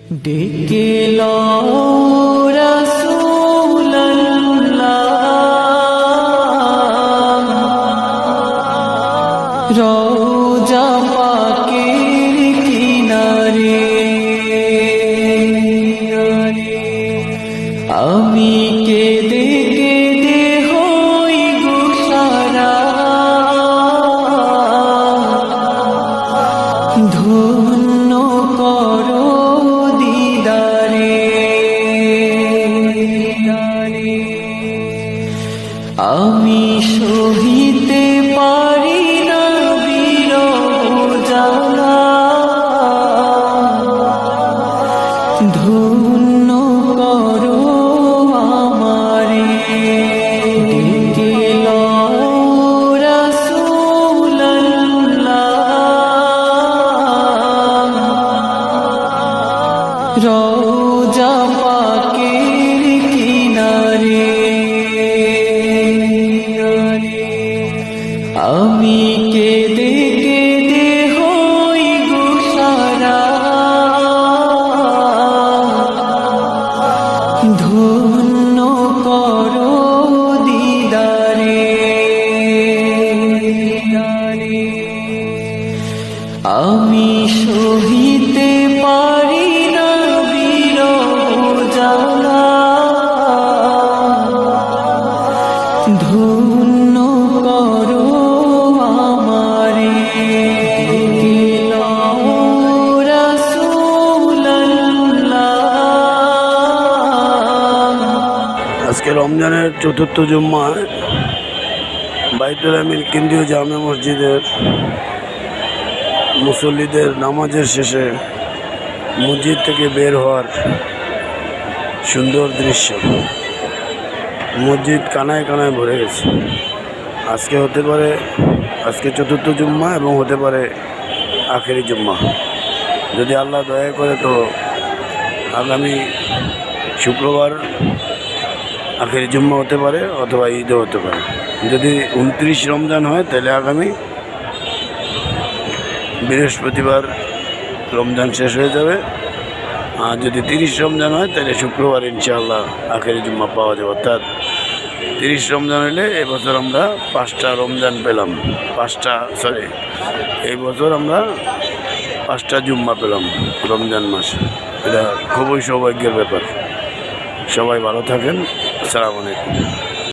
ডেকে লও রাসূলুল্লাহ রওজা পাকের কিনারে, আমি কেঁদে কেঁদে হই গো সারা, ধন্য করো দিদারে। আমি সহিতে পারি না বিরহ জ্বালা, ধন্য করো আমারে। ডেকে লও রাসূলুল্লাহ রওজা পাকের কিনারে, আমি কেঁদে কেঁদে হই গো সারা, ধন্য করো দিদারে। আমি সহিতে পারি না বিরহ জ্বালা, ধন্য করো আমারে। ডেকে লও রাসূলুল্লাহ। আজকে রমজানের চতুর্থ জুম্মায় বাইতুল আমিন কেন্দ্রীয় জামে মসজিদের মুসল্লিদের নামাজের শেষে মসজিদ থেকে বের হওয়ার সুন্দর দৃশ্য। মসজিদ কানায় কানায় ভরে গেছে। আজকে হতে পারে আজকে চতুর্থ জুম্মা এবং হতে পারে আখেরি জুম্মা। যদি আল্লাহ দয়া করে তো আগামী শুক্রবার আখেরি জুম্মা হতে পারে অথবা ঈদও হতে পারে। যদি 29 রমজান হয় তাহলে আগামী বৃহস্পতিবার রমজান শেষ হয়ে যাবে। আর যদি 30 রমজান হয় তাহলে শুক্রবার ইনশাআল্লাহ আখেরি জুম্মা পাওয়া যাবে। অর্থাৎ 30 রমজান হলে এবছর আমরা 5টা রমজান পেলাম, এই বছর আমরা 5টা জুম্মা পেলাম রমজান মাসে। এটা খুবই সৌভাগ্যের ব্যাপার। সবাই ভালো থাকেন। আসসালামু আলাইকুম।